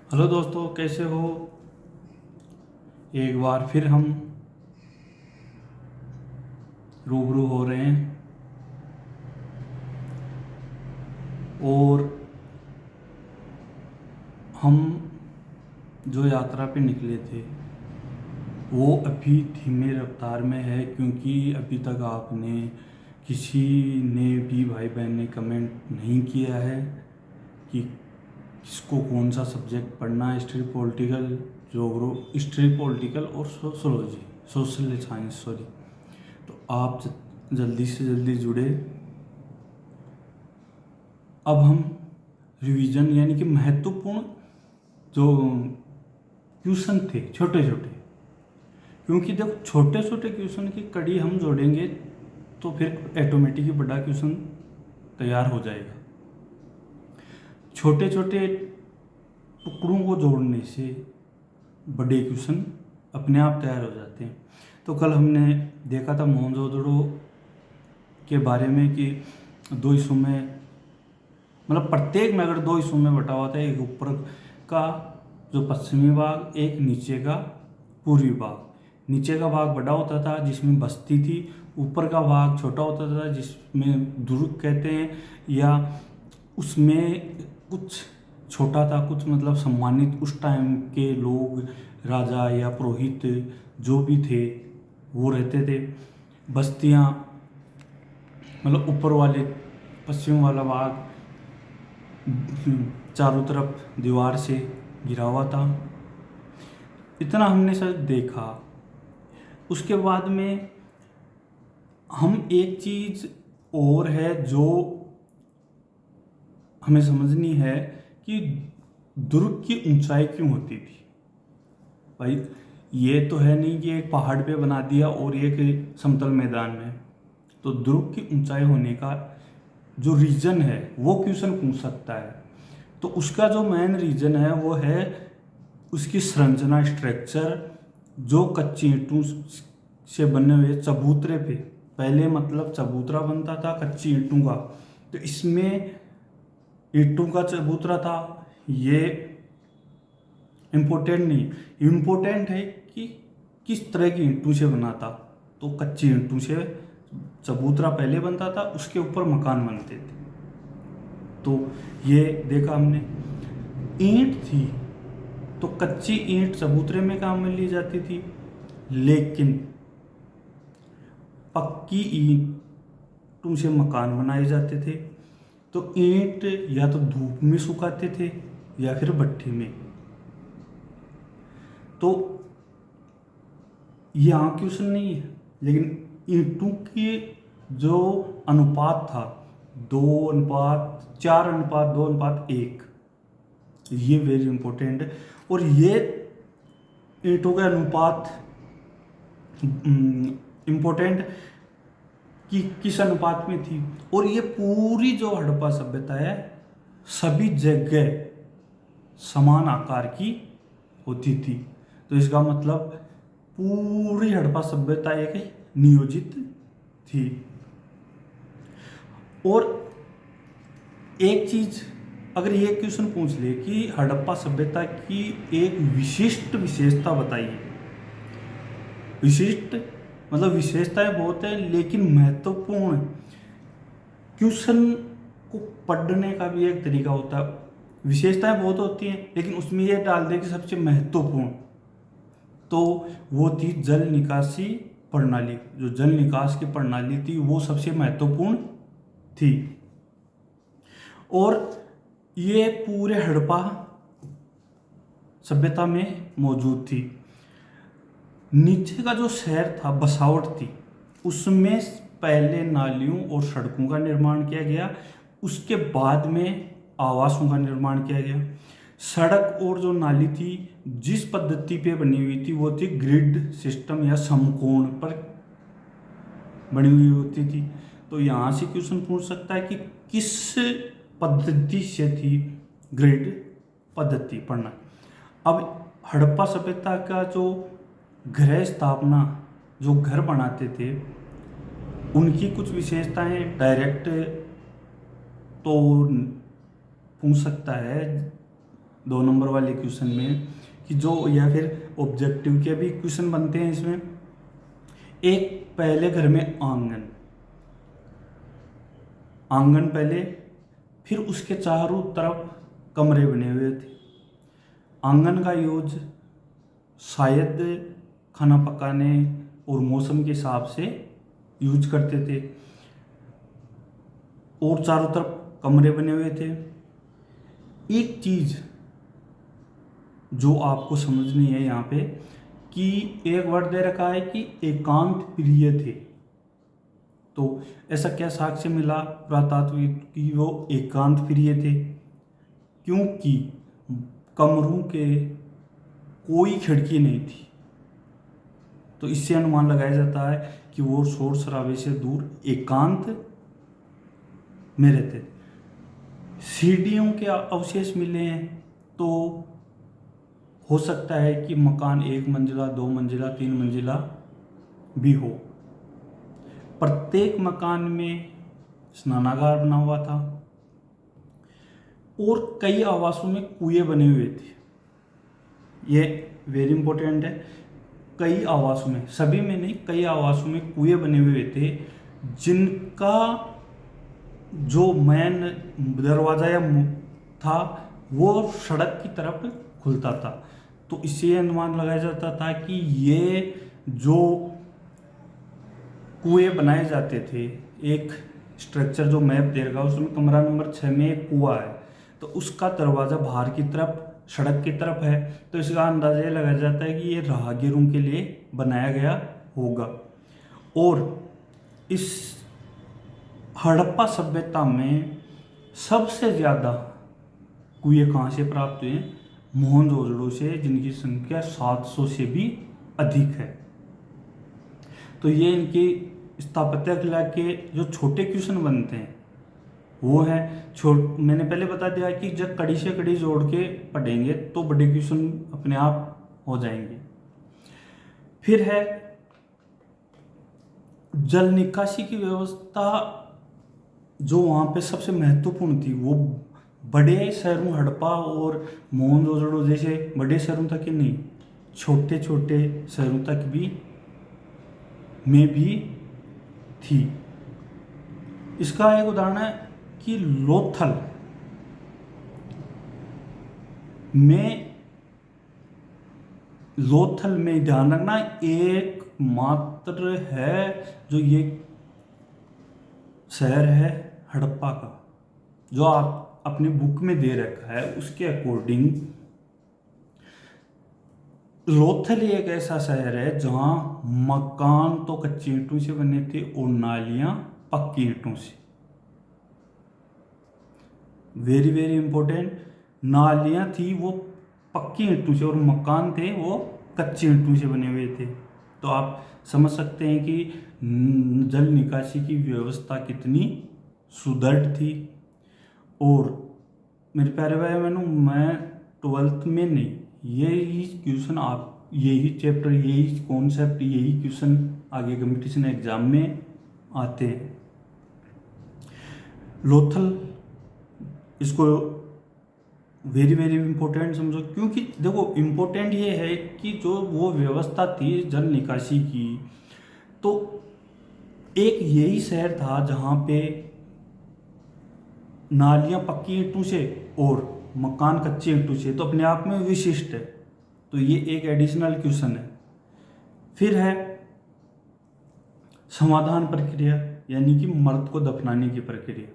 Hello दोस्तों, कैसे हो। एक बार फिर हम रूबरू हो रहे हैं और हम जो यात्रा पे निकले थे वो अभी धीमे रफ्तार में है, क्योंकि अभी तक आपने किसी ने भी भाई बहन ने कमेंट नहीं किया है कि किसको कौन सा सब्जेक्ट पढ़ना है। हिस्ट्री पॉलिटिकल, हिस्ट्री पॉलिटिकल और सोशोलॉजी, सोशल साइंस, सॉरी। तो आप जल्दी से जल्दी जुड़े। अब हम रिवीजन यानी कि महत्वपूर्ण जो क्वेश्चन थे छोटे छोटे, क्योंकि देखो छोटे छोटे क्वेश्चन की कड़ी हम जोड़ेंगे तो फिर ऑटोमेटिक ही बड़ा क्वेश्चन तैयार हो जाएगा। छोटे छोटे टुकड़ों को जोड़ने से बड़े क्वेश्चन अपने आप तैयार हो जाते हैं। तो कल हमने देखा था मोहनजोदड़ो के बारे में कि दो हिस्सों में, मतलब प्रत्येक में अगर दो हिस्सों में बटा हुआ था, एक ऊपर का जो पश्चिमी भाग, एक नीचे का पूर्वी भाग। नीचे का भाग बड़ा होता था जिसमें बस्ती थी, ऊपर का भाग छोटा होता था जिसमें दुर्ग कहते हैं, या उसमें कुछ छोटा था, कुछ मतलब सम्मानित उस टाइम के लोग, राजा या पुरोहित जो भी थे वो रहते थे। बस्तियाँ मतलब ऊपर वाले पश्चिम वाला भाग चारों तरफ दीवार से घिरा हुआ था। इतना हमने सर देखा। उसके बाद में हम एक चीज़ और है जो हमें समझनी है कि दुर्ग की ऊंचाई क्यों होती थी। भाई ये तो है नहीं कि एक पहाड़ पे बना दिया और एक समतल मैदान में। तो दुर्ग की ऊंचाई होने का जो रीज़न है वो क्वेश्चन पूछ सकता है। तो उसका जो मेन रीज़न है वो है उसकी संरचना, स्ट्रक्चर, जो कच्ची ईंटों से बने हुए चबूतरे पे, पहले मतलब चबूतरा बनता था कच्ची ईंटों का, तो इसमें ईंटों का चबूतरा था। ये इम्पोर्टेंट नहीं, इम्पोर्टेंट है कि किस तरह की ईंटों से बना था। तो कच्ची ईंटों से चबूतरा पहले बनता था, उसके ऊपर मकान बनते थे। तो ये देखा हमने। ईंट थी तो कच्ची ईंट चबूतरे में काम में ली जाती थी, लेकिन पक्की ईंटों से मकान बनाए जाते थे। तो ईंट या तो धूप में सुखाते थे या फिर भट्ठी में। तो ये यहाँ क्वेश्चन नहीं है, लेकिन ईंटों के जो अनुपात था 2:4:2:1, ये वेरी इंपॉर्टेंट है। और ये ईंटों का अनुपात इम्पोर्टेंट कि किस अनुपात में थी। और ये पूरी जो हड़प्पा सभ्यता है सभी जगह समान आकार की होती थी। तो इसका मतलब पूरी हड़प्पा सभ्यता एक नियोजित थी। और एक चीज अगर ये क्वेश्चन पूछ ले कि हड़प्पा सभ्यता की एक विशिष्ट विशेषता बताइए। विशिष्ट मतलब विशेषताएं बहुत है, लेकिन महत्वपूर्ण क्वेश्चन को पढ़ने का भी एक तरीका होता है। विशेषताएं बहुत होती हैं, लेकिन उसमें ये डाल दे कि सबसे महत्वपूर्ण, तो वो थी जल निकासी प्रणाली। जो जल निकास की प्रणाली थी वो सबसे महत्वपूर्ण थी। और ये पूरे हड़प्पा सभ्यता में मौजूद थी। नीचे का जो शहर था, बसावट थी, उसमें पहले नालियों और सड़कों का निर्माण किया गया, उसके बाद में आवासों का निर्माण किया गया। सड़क और जो नाली थी जिस पद्धति पे बनी हुई थी वो थी ग्रिड सिस्टम या समकोण पर बनी हुई होती थी। तो यहाँ से क्वेश्चन पूछ सकता है कि किस पद्धति से थी ग्रिड पद्धति पढ़ना। अब हड़प्पा सभ्यता का जो गृह स्थापना, जो घर बनाते थे, उनकी कुछ विशेषताएं डायरेक्ट तो पूछ सकता है 2 नंबर वाले क्वेश्चन में कि जो, या फिर ऑब्जेक्टिव के भी क्वेश्चन बनते हैं इसमें। एक पहले घर में आंगन पहले, फिर उसके चारों तरफ कमरे बने हुए थे। आंगन का यूज शायद खाना पकाने और मौसम के हिसाब से यूज करते थे, और चारों तरफ कमरे बने हुए थे। एक चीज जो आपको समझनी है यहाँ पे, कि एक वर्ड दे रखा है कि एकांत प्रिय थे। तो ऐसा क्या साक्ष्य मिला पुरातात्विक कि वो एकांत प्रिय थे? क्योंकि कमरों के कोई खिड़की नहीं थी। तो इससे अनुमान लगाया जाता है कि वो शोर शराबे से दूर एकांत में रहते। सीढ़ियों के अवशेष मिले हैं, तो हो सकता है कि मकान 1 मंजिला, 2 मंजिला, 3 मंजिला भी हो। प्रत्येक मकान में स्नानागार बना हुआ था, और कई आवासों में कुएं बने हुए थे। ये वेरी इंपॉर्टेंट है। कई आवासों में, सभी में नहीं, कई आवासों में कुएं बने हुए थे, जिनका जो मेन दरवाजा या था वो सड़क की तरफ खुलता था। तो इससे अनुमान लगाया जाता था कि ये जो कुएं बनाए जाते थे, एक स्ट्रक्चर जो मैप दे रखा है उसमें कमरा नंबर 6 में एक कुआं है, तो उसका दरवाज़ा बाहर की तरफ सड़क की तरफ है। तो इसका अंदाजा ये लगाया जाता है कि ये राहगीरों के लिए बनाया गया होगा। और इस हड़प्पा सभ्यता में सबसे ज़्यादा कुएं कहाँ से प्राप्त हुए हैं? मोहनजोदड़ो से, जिनकी संख्या 700 से भी अधिक है। तो ये इनकी स्थापत्य कला के जो छोटे क्वेश्चन बनते हैं वो है। मैंने पहले बता दिया कि जब कड़ी से कड़ी जोड़ के पढ़ेंगे तो बड़े क्वेश्चन अपने आप हो जाएंगे। फिर है जल निकासी की व्यवस्था, जो वहाँ पे सबसे महत्वपूर्ण थी। वो बड़े शहरों हड़प्पा और मोहनजोदड़ो जैसे बड़े शहरों तक ही नहीं, छोटे छोटे शहरों तक भी में भी थी। इसका एक उदाहरण है कि लोथल में ध्यान रखना, एक मात्र है जो ये शहर है हड़प्पा का, जो आप अपनी बुक में दे रखा है उसके अकॉर्डिंग लोथल एक ऐसा शहर है जहां मकान तो कच्ची ईंटों से बने थे और नालियां पक्की ईंटों से। वेरी वेरी इंपॉर्टेंट, नालियां थी वो पक्की ईंटों से और मकान थे वो कच्ची ईंटों से बने हुए थे। तो आप समझ सकते हैं कि जल निकासी की व्यवस्था कितनी सुदृढ़ थी। और मेरे प्यारे भाई बहनों, मैं 12th में नहीं, यही क्वेश्चन आप, यही चैप्टर, यही कॉन्सेप्ट, यही क्वेश्चन आगे कंपटीशन एग्जाम में आते हैं। लोथल, इसको वेरी वेरी इंपॉर्टेंट समझो, क्योंकि देखो इंपॉर्टेंट ये है कि जो वो व्यवस्था थी जल निकासी की, तो एक यही शहर था जहाँ पे नालियाँ पक्की ईंटों से और मकान कच्चे ईंटों से, तो अपने आप में विशिष्ट है। तो ये एक एडिशनल क्वेश्चन है। फिर है समाधान प्रक्रिया, यानी कि मर्द को दफनाने की प्रक्रिया।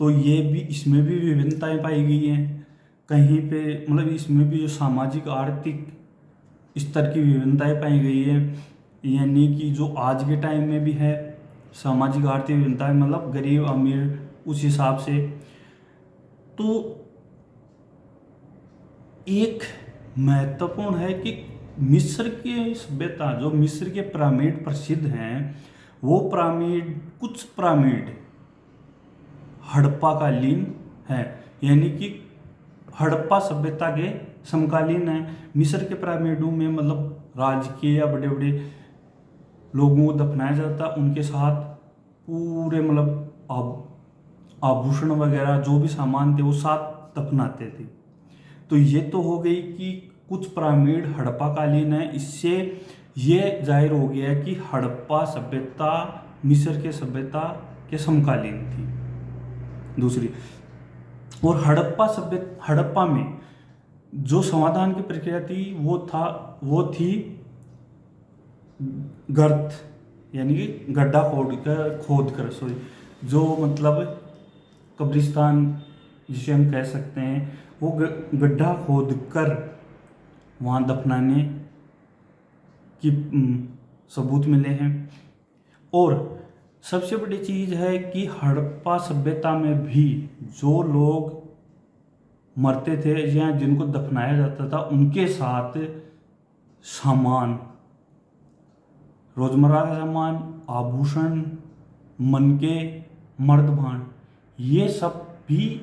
तो ये भी, इसमें भी विभिन्नताएं पाई गई हैं। कहीं पे मतलब इसमें भी जो सामाजिक आर्थिक स्तर की विभिन्नताएं पाई गई है, यानी कि जो आज के टाइम में भी है सामाजिक आर्थिक विभिन्नताएं, मतलब गरीब अमीर उस हिसाब से। तो एक महत्वपूर्ण है कि मिस्र की सभ्यता, जो मिस्र के पिरामिड प्रसिद्ध हैं, वो पिरामिड, कुछ पिरामिड हड़प्पा कालीन है, यानी कि हड़प्पा सभ्यता के समकालीन है। मिस्र के पिरामिडों में मतलब राजकीय या बड़े बड़े लोगों को दफनाया जाता, उनके साथ पूरे मतलब आभूषण वगैरह जो भी सामान थे वो साथ दफनाते थे। तो ये तो हो गई कि कुछ पिरामिड हड़प्पा कालीन है। इससे ये जाहिर हो गया कि हड़प्पा सभ्यता मिस्र के सभ्यता के समकालीन थी। दूसरी, और हड़प्पा में जो समाधान की प्रक्रिया थी वो थी गर्त, यानी कि गड्ढा खोद कर सॉरी, जो मतलब कब्रिस्तान जिसे हम कह सकते हैं, वो गड्ढा खोद कर वहाँ दफनाने की सबूत मिले हैं। और सबसे बड़ी चीज़ है कि हड़प्पा सभ्यता में भी जो लोग मरते थे या जिनको दफनाया जाता था, उनके साथ सामान, रोजमर्रा का सामान, आभूषण, मनके, मर्दभान, ये सब भी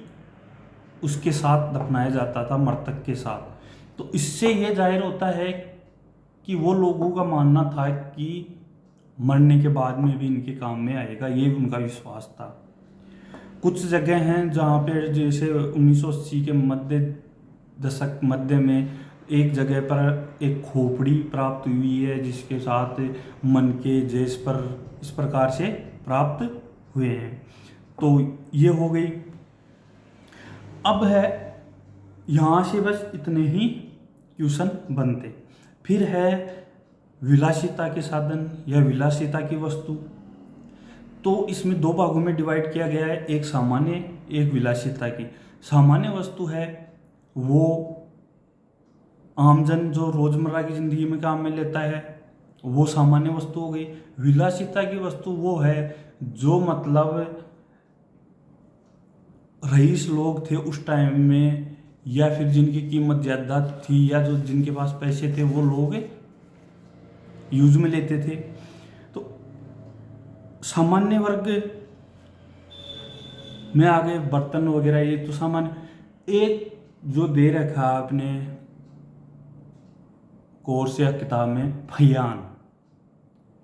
उसके साथ दफनाया जाता था, मृतक के साथ। तो इससे यह जाहिर होता है कि वो लोगों का मानना था कि मरने के बाद में भी इनके काम में आएगा, ये भी उनका विश्वास था। कुछ जगह हैं जहाँ पे जैसे 1980 के मध्य में एक जगह पर एक खोपड़ी प्राप्त हुई है, जिसके साथ मन के जैस पर इस प्रकार से प्राप्त हुए हैं। तो ये हो गई। अब है यहाँ से बस इतने ही क्वेश्चन बनते। फिर है विलासिता के साधन या विलासिता की वस्तु। तो इसमें दो भागों में डिवाइड किया गया है, एक सामान्य, एक विलासिता की। सामान्य वस्तु है वो आमजन जो रोजमर्रा की जिंदगी में काम में लेता है, वो सामान्य वस्तु हो गई। विलासिता की वस्तु वो है जो मतलब रईस लोग थे उस टाइम में, या फिर जिनकी कीमत ज़्यादा थी, या जो जिनके पास पैसे थे, वो लोग यूज में लेते थे। तो सामान्य वर्ग में आ गए बर्तन वगैरह, ये तो सामान्य। एक जो दे रखा आपने कोर्स या किताब में, फयान,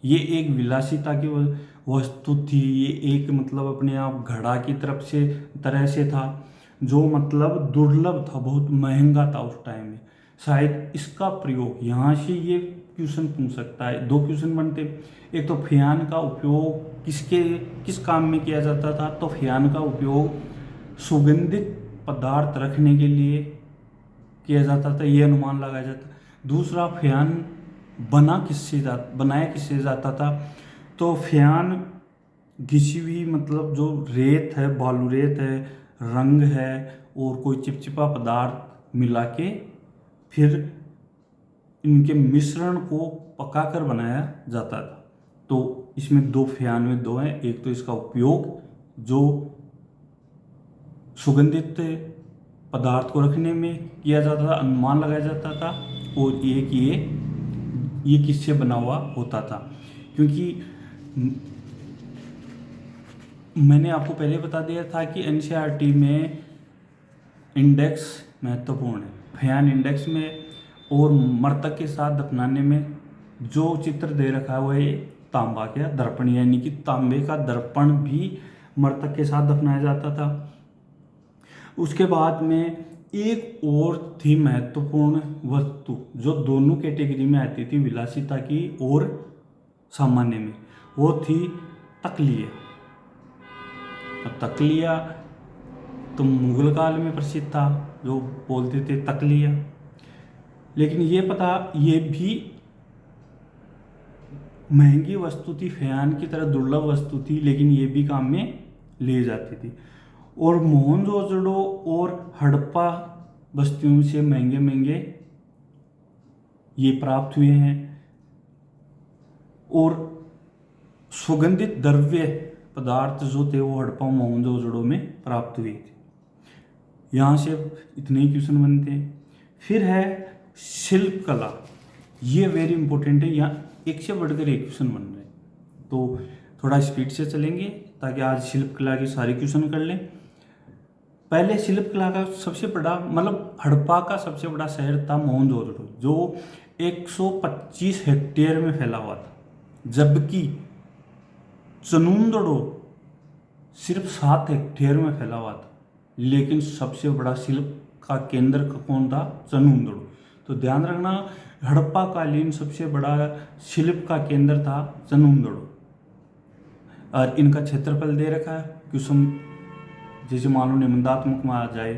ये एक विलासिता की वस्तु थी। ये एक मतलब अपने आप घड़ा की तरह से था, जो मतलब दुर्लभ था, बहुत महंगा था उस टाइम में। शायद इसका प्रयोग, यहाँ से ये क्वेश्चन पूछ सकता है, दो क्वेश्चन बनते। एक तो फयान का उपयोग किस काम में किया जाता था? तो फयान का उपयोग सुगंधित पदार्थ रखने के लिए किया जाता था, ये अनुमान लगाया जाता। दूसरा, फयान बनाया किससे जाता था? तो फयान घिसी हुई मतलब जो रेत है, बालू रेत है, रंग है और कोई चिपचिपा पदार्थ मिला के फिर इनके मिश्रण को पकाकर बनाया जाता था। तो इसमें दो फयान में दो हैं, एक तो इसका उपयोग जो सुगंधित पदार्थ को रखने में किया जाता था, अनुमान लगाया जाता था, और एक ये किससे बना हुआ होता था। क्योंकि मैंने आपको पहले बता दिया था कि एनसीईआरटी में इंडेक्स महत्वपूर्ण है। फयान इंडेक्स में और मृतक के साथ दफनाने में जो चित्र दे रखा है वो है तांबा का दर्पण, यानी कि तांबे का दर्पण भी मृतक के साथ दफनाया जाता था। उसके बाद में एक और थी महत्वपूर्ण वस्तु जो दोनों कैटेगरी में आती थी, विलासिता की और सामान्य में, वो थी तकलिया। तकलिया तो मुगल काल में प्रसिद्ध था, जो बोलते थे तकलिया। लेकिन ये भी महंगी वस्तु थी, फयान की तरह दुर्लभ वस्तु थी, लेकिन ये भी काम में ले जाती थी। और मोहनजोदड़ो और हड़प्पा बस्तियों से महंगे ये प्राप्त हुए हैं। और सुगंधित द्रव्य पदार्थ जो थे वो हड़प्पा मोहनजोदड़ो में प्राप्त हुए थे। यहाँ से इतने ही क्वेश्चन बनते हैं। फिर है शिल्प कला, ये वेरी इंपॉर्टेंट है, यहाँ एक से बढ़कर एक क्वेश्चन बन रहे हैं। तो थोड़ा स्पीड से चलेंगे ताकि आज शिल्प कला की सारी क्वेश्चन कर लें। पहले शिल्प कला का सबसे बड़ा मतलब हड़प्पा का सबसे बड़ा शहर था मोहनजोदड़ो, जो 125 हेक्टेयर में फैला हुआ था, जबकि चनुंदड़ो सिर्फ 7 हेक्टेयर में फैला हुआ था। लेकिन सबसे बड़ा शिल्प का केंद्र कौन था? चनुंदड़ो। तो ध्यान रखना, हड़प्पा कालीन सबसे बड़ा शिल्प का केंद्र था चनुंदड़ो। और इनका क्षेत्रफल दे रखा है। क्वेश्चन जैसे मान लो निबंधात्मक में आ जाए,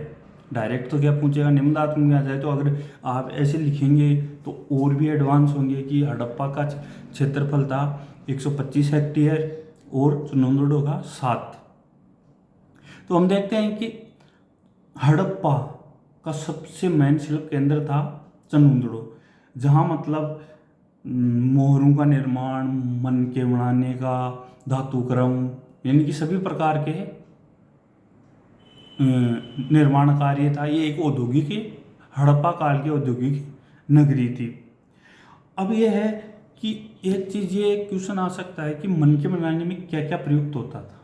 डायरेक्ट तो क्या पूछेगा, निबंधात्मक में आ जाए तो अगर आप ऐसे लिखेंगे तो और भी एडवांस होंगे कि हड़प्पा का क्षेत्रफल था 125 हेक्टेयर और चनुंदड़ो का 7। तो हम देखते हैं कि हड़प्पा का सबसे मेन शिल्प केंद्र था चनुंदड़ो, जहाँ मतलब मोहरों का निर्माण, मनके बनाने का, धातुक्रम, यानी कि सभी प्रकार के निर्माण कार्य था। ये एक औद्योगिक, हड़प्पा काल की औद्योगिक नगरी थी। अब यह है कि एक चीज़, ये क्वेश्चन आ सकता है कि मनके बनाने में क्या क्या प्रयुक्त होता था।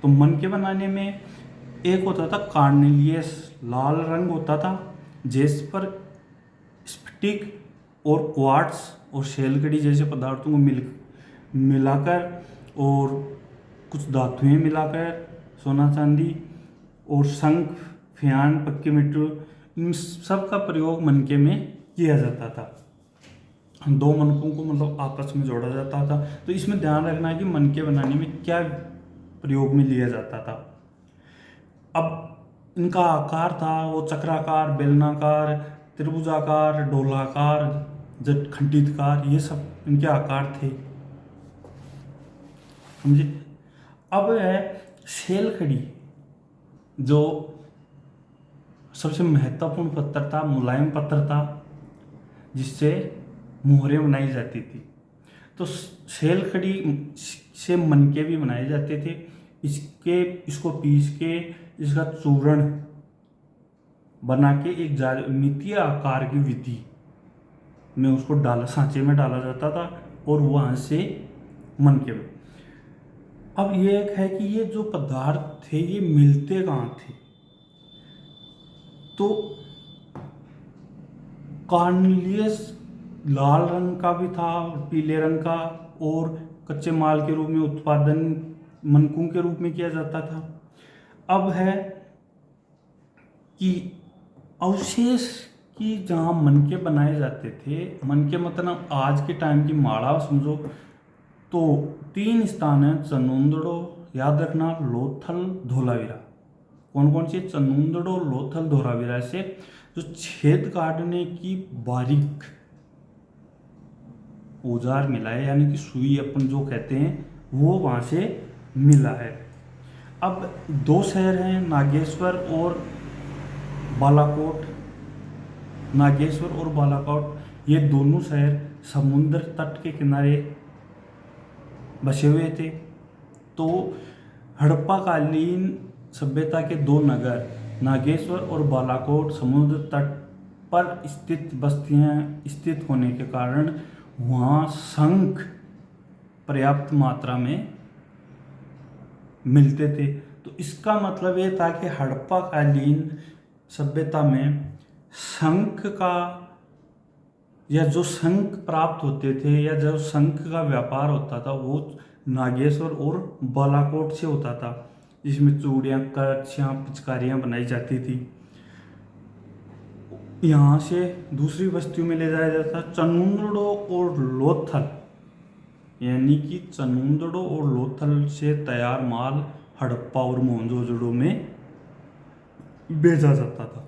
तो मनके बनाने में एक होता था कार्नेलियस, लाल रंग होता था, जेस्पर, स्फटिक और क्वार्ट्ज और शैलकड़ी जैसे पदार्थों को मिलाकर और कुछ धातुएं मिलाकर, सोना चांदी और शंख, फ्यान, पक्की मिट्टी, इन सब का प्रयोग मनके में किया जाता था। दो मनकों को मतलब आपस में जोड़ा जाता था। तो इसमें ध्यान रखना है कि मनके बनाने में क्या प्रयोग में लिया जाता था। अब इनका आकार था वो चक्राकार, बेलनाकार, त्रिभुजाकार, डोलाकार, खंडितकार, ये सब इनके आकार थे, समझे। अब है शैलखड़ी, जो सबसे महत्वपूर्ण पत्थर था, मुलायम पत्थर था, जिससे मोहरें बनाई जाती थी। तो शैलखड़ी से मनके भी बनाए जाते थे। इसको पीस के इसका चूर्ण बना के एक ज्यामितीय आकार की विधि में उसको सांचे में डाला जाता था और वहां से मनके में। अब ये एक है कि ये जो पदार्थ थे ये मिलते कहाँ थे। तो कार्नेलियस लाल रंग का भी था, पीले रंग का, और कच्चे माल के रूप में उत्पादन मनकों के रूप में किया जाता था। अब है कि अवशेष की जहाँ मनके बनाए जाते थे, मनके मतलब आज के टाइम की माड़ा समझो, तो 3 स्थान है, चनुंदड़ो, याद रखना, लोथल, धोलावीरा। कौन कौन से? चनुंदड़ो, लोथल, धोलावीरा से जो छेद काटने की बारीक औजार मिला है, यानी कि सुई अपन जो कहते हैं, वो वहां से मिला है। अब 2 शहर हैं, नागेश्वर और बालाकोट। नागेश्वर और बालाकोट, ये दोनों शहर समुद्र तट के किनारे बसे हुए थे। तो हड़प्पा कालीन सभ्यता के 2 नगर, नागेश्वर और बालाकोट, समुद्र तट पर स्थित बस्तियां स्थित होने के कारण वहाँ शंख पर्याप्त मात्रा में मिलते थे। तो इसका मतलब ये था कि हड़प्पा कालीन सभ्यता में शंख का, या जो शंख प्राप्त होते थे या जो शंख का व्यापार होता था, वो नागेश्वर और बालाकोट से होता था, जिसमें चूड़ियाँ, कड़छियाँ, पिचकारियाँ बनाई जाती थी। यहाँ से दूसरी बस्तियों में ले जाया जाता चनुंदड़ो और लोथल, यानी कि चनुंदड़ो और लोथल से तैयार माल हड़प्पा और मोहनजोदड़ो में भेजा जाता था।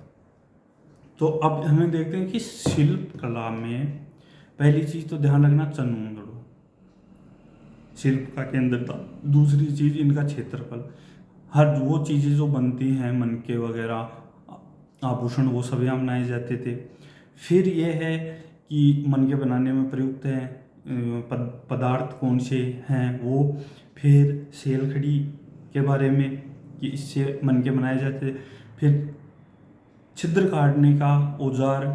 तो अब हमें देखते हैं कि शिल्प कला में पहली चीज तो ध्यान रखना, चनुंदड़ो शिल्प का केंद्र था। दूसरी चीज इनका क्षेत्रफल, हर वो चीजें जो बनती हैं, मनके वगैरह, आभूषण, वो सभी यहाँ बनाए जाते थे। फिर ये है कि मनके बनाने में प्रयुक्त हैं पदार्थ कौन से हैं वो। फिर शैलखड़ी के बारे में कि इससे मनके बनाए जाते थे। फिर छिद्र काटने का औजार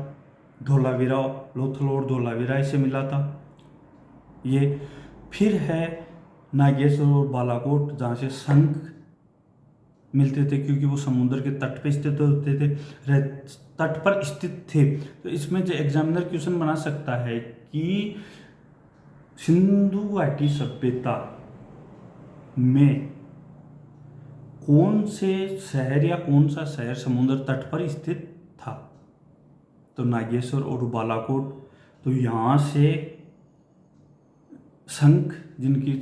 धोलावीरा, लोथल और धोलावीरा से मिला था ये। फिर है नागेश्वर और बालाकोट, जहाँ से शंख मिलते थे, क्योंकि वो समुद्र के तट पे स्थित होते थे, तट पर स्थित थे। तो इसमें जो एग्जामिनर क्वेश्चन बना सकता है कि सिंधु घाटी सभ्यता में कौन से शहर या कौन सा शहर समुद्र तट पर स्थित था। तो नागेश्वर और बालाकोट। तो यहाँ से शंख, जिनकी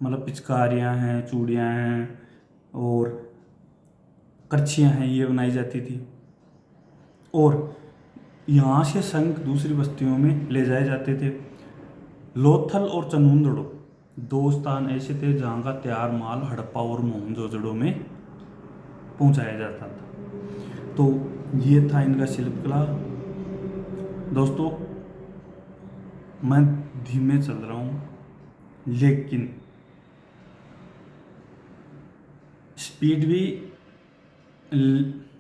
मतलब पिचकारियाँ हैं, चूड़ियाँ हैं और करछियाँ हैं, ये बनाई जाती थी। और यहाँ से शंख दूसरी बस्तियों में ले जाए जाते थे। लोथल और चंदुड़ो दो स्थान ऐसे थे जहाँ का तैयार माल हड़प्पा और मोहनजोदड़ो में पहुँचाया जाता था। तो ये था इनका शिल्पकला। दोस्तों, मैं धीमे चल रहा हूँ, लेकिन स्पीड भी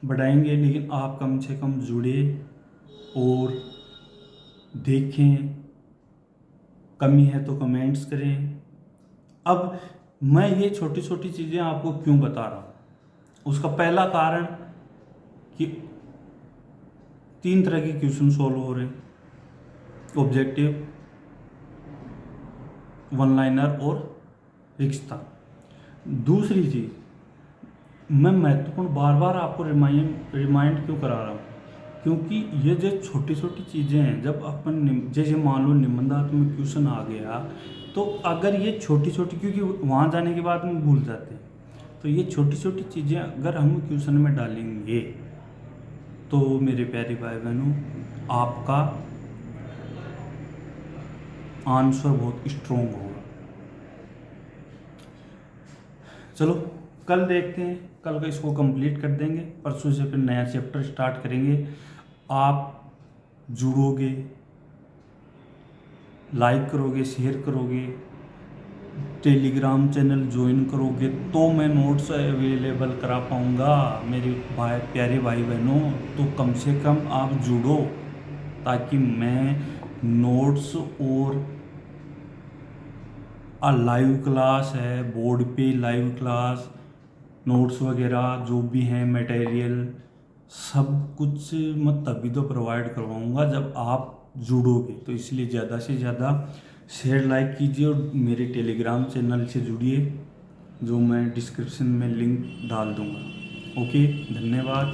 बढ़ाएंगे, लेकिन आप कम से कम जुड़े और देखें। कमी है तो कमेंट्स करें। अब मैं ये छोटी छोटी चीज़ें आपको क्यों बता रहा हूँ, उसका पहला कारण कि 3 तरह के क्वेश्चन सॉल्व हो रहे हैं, ऑब्जेक्टिव, वन लाइनर और रिक्शा। दूसरी चीज़, मैं महत्वपूर्ण बार बार आपको रिमाइंड क्यों करा रहा हूँ, क्योंकि ये जो छोटी छोटी चीज़ें हैं, जब अपन जैसे मान लो निबंधात्मक क्वेश्चन आ गया, तो अगर ये छोटी छोटी, क्योंकि वहाँ जाने के बाद हम भूल जाते हैं, तो ये छोटी छोटी चीज़ें अगर हम क्वेश्चन में डालेंगे तो मेरे प्यारे भाई बहनों, आपका आंसर बहुत स्ट्रोंग होगा। चलो कल देखते हैं, कल का इसको कंप्लीट कर देंगे, परसों से फिर नया चैप्टर स्टार्ट करेंगे। आप जुड़ोगे, लाइक करोगे, शेयर करोगे, टेलीग्राम चैनल ज्वाइन करोगे, तो मैं नोट्स अवेलेबल करा पाऊँगा मेरे प्यारे भाई बहनों। तो कम से कम आप जुड़ो, ताकि मैं नोट्स और लाइव क्लास है, बोर्ड पे लाइव क्लास, नोट्स वगैरह जो भी हैं, मटेरियल, सब कुछ मैं तभी तो प्रोवाइड करवाऊँगा जब आप जुड़ोगे। तो इसलिए ज़्यादा से ज़्यादा शेयर, लाइक कीजिए और मेरे टेलीग्राम चैनल से जुड़िए, जो मैं डिस्क्रिप्शन में लिंक डाल दूँगा। ओके, धन्यवाद।